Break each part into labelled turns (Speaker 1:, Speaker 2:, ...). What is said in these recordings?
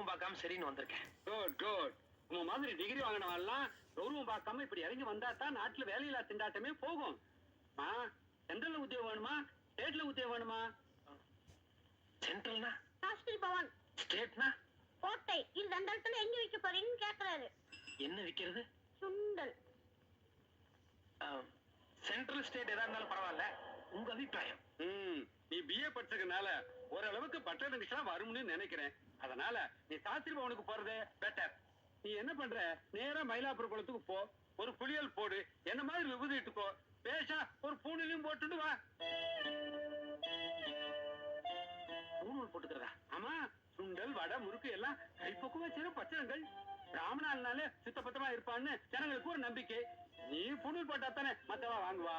Speaker 1: கௌரவம் பார்க்காம சரின்னு வந்திருக்கேன்.
Speaker 2: Good good. உங்க மாதிரி டிகிரி வாங்கினவெல்லாம் கௌரவம் பார்க்காம இப்படி இறங்கி வந்தா தான் நாட்டுல வேலையில்லா திண்டாட்டமே போகும். சென்ட்ரல்ல உத்தியோகம் வேணுமா, ஸ்டேட்ல உத்தியோகம் வேணுமா?
Speaker 1: சென்ட்ரல்னா
Speaker 3: சாஸ்திரி பவன்,
Speaker 1: ஸ்டேட்னா
Speaker 3: கோட்டை. இது அந்த இடத்துல எங்க வைக்க போறீங்கன்னு கேக்குறாரு.
Speaker 1: என்ன விக்கிறது?
Speaker 3: சுண்டல்.
Speaker 1: சென்ட்ரல் ஸ்டேட் எதா இருந்தாலும் பரவாயில்ல, உங்க அபிப்பிராயம்?
Speaker 2: நீ பிஏ படிச்சதுனால ஓரளவுக்கு பட்டம் நிமிஷம் வரும்னு நினைக்கிறேன். அதனால நீ சாஸ்திரி பவனுக்கு போறது பெட்டர். நீ என்ன பண்ற, நேரா மயிலாப்பூர் குளத்துக்கு போ, ஒரு புளியல் போடு, என்ன மாதிரி விபூதி இட்டுக்கோ, பேஷா ஒரு பூணிலையும் போட்டுட்டு வா.
Speaker 1: பூணூல் போட்டுக்கிறதா?
Speaker 2: ஆமா, சுண்டல் வடை முறுக்கு எல்லாம் கைப்பக்குவமா செய்யற பச்சனங்கள். பிராமணாலனாலே சுத்தபத்தமா இருப்பான்னு ஜனங்களுக்கு ஒரு நம்பிக்கை. நீ பூணூல் போட்டா தானே மத்தவா வாங்குவா.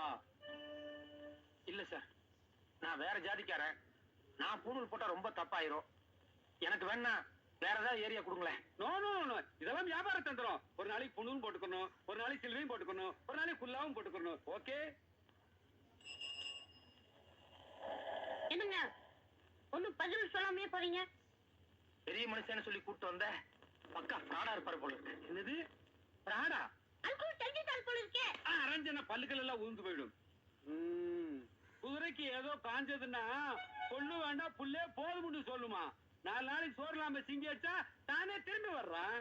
Speaker 1: இல்ல சார், நான் வேற ஜாதிக்காரன். நான் பூணூல் போட்டா ரொம்ப தப்பாயிரும். எனக்கு வேணா வேற ஏதாவது ஏரியா கொடுங்களேன்.
Speaker 2: நோ நோ நோ, இதெல்லாம் வியாபார தந்திரம். ஒரு நாளைக்கு புண்ணும் போட்டுக்கணும், ஒரு நாளைக்கு சில்வையும் போட்டுக்கணும், ஒரு நாளைக்கு குல்லாவும் போட்டுக்கணும். ஓகே?
Speaker 3: என்னங்க ஒண்ணும் பதில் சொல்லாமே போறீங்க?
Speaker 1: பெரிய மனுஷன்னு சொல்லி கூப்பிட்டு வந்த பக்கா ஃப்ராடா இருப்பாரு போல இருக்கு.
Speaker 2: என்னது பிராடா?
Speaker 3: அதுக்குள்ள தெரிஞ்சுட்டால் போல இருக்கே.
Speaker 2: அரஞ்சன பல்லுகள் எல்லாம் உழுந்து போயிடும். குதிரைக்கு ஏதோ காஞ்சதுன்னா கொள்ளு வேண்டாம் புல்லே போதும்னு சொல்லுமா. 4 நாளைக்கு சோறு இல்லாம சிங்கி வச்சா தானே திரும்பி வர்றான்.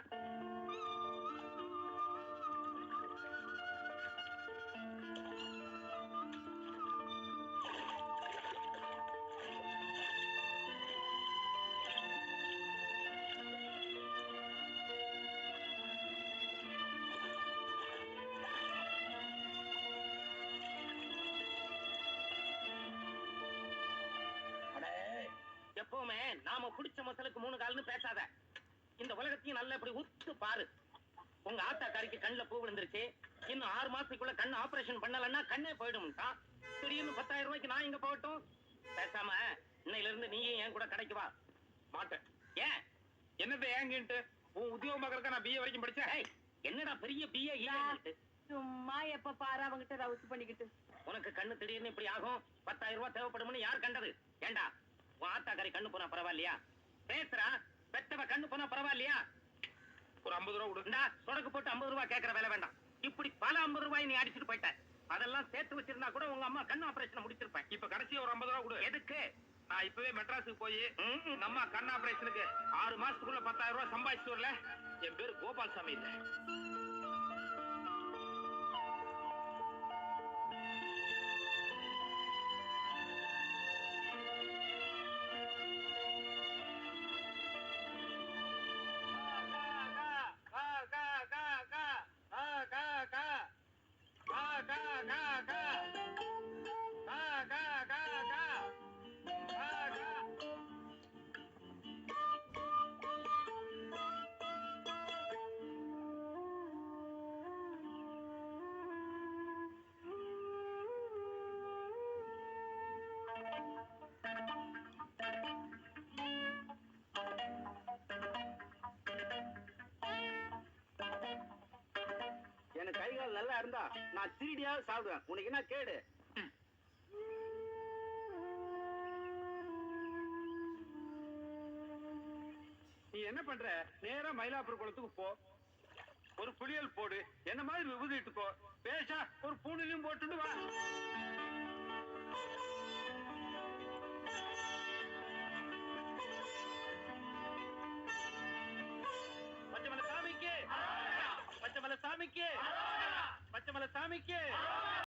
Speaker 1: எப்பவுமே நாம பிடிச்ச மசலுக்கு 3 கால்னு பேசாத. இந்த உலகத்தையும் நல்லா இப்படி உத்து பாரு. உங்க ஆத்தாக்காரிக்கு கண்ணுல பூ விழுந்துருச்சு. இன்னும் 6 மாசத்துக்குள்ள கண்ணு ஆபரேஷன் பண்ணலன்னா கண்ணே போயிடும்ட்டான். திடீர்னு 10,000 ரூபாய்க்கு நான் இங்க போகட்டும்? பேசாம இன்னையில இருந்து நீயும் என் கூட கடைக்கு வா. மாட்டேன். ஏன்?
Speaker 2: என்னது ஏங்கிட்டு? உன் உத்தியோகம் பார்க்கறதுக்கு நான் பிஏ வரைக்கும் படிச்சேன்.
Speaker 1: என்னடா பெரிய பிஏ
Speaker 3: சும்மா எப்ப பாரு அவங்கிட்ட ரவுச்சு பண்ணிக்கிட்டு.
Speaker 1: உனக்கு கண்ணு திடீர்னு இப்படி ஆகும், 10,000 ரூபாய் தேவைப்படும்னு யார் கண்டது? ஏண்டா உன் ஆத்தாக்காரி கண்ணு போனா பரவாயில்லையா? பேசுறா, பெத்தவ கண்ணு போனா பரவாயில்லையா?
Speaker 2: ஒரு 50 ரூபா
Speaker 1: கொடுண்டா. சொடக்கு போட்டு 50 ரூபாய் கேட்கற வேலை வேண்டாம். இப்படி பல 50 ரூபாய் நீ அடிச்சுட்டு போயிட்ட. அதெல்லாம் சேர்த்து வச்சிருந்தா கூட உங்க அம்மா கண்ணு ஆபரேஷன் முடிச்சிருப்பேன்.
Speaker 2: இப்ப கடைசியா ஒரு 50 ரூபா கொடு.
Speaker 1: எதுக்கு?
Speaker 2: நான் இப்பவே மெட்ராஸுக்கு போய் நம்ம கண் ஆபரேஷனுக்கு 6 மாசத்துக்குள்ள 10,000 ரூபாய் சம்பாதிச்சு வரல.
Speaker 1: என் பேரு கோபால் சாமி இல்ல.
Speaker 2: எனக்கு கை கால் நல்லா இருந்தா நான் திருடியாவது சாப்பிடுவேன். உனக்கு என்ன கேடு? நீ என்ன பண்ற, நேரா மயிலாப்பூர் குளத்துக்கு போ, ஒரு புளியல் போடு, என்ன மாதிரி விபூதி இட்டுக்கோ, பேஷா ஒரு பூணிலையும் போட்டுட்டு வா. பச்சைமலை சாமிக்கு, பச்சைமலை சாமிக்கு, பச்சைமலை சாமிக்கு.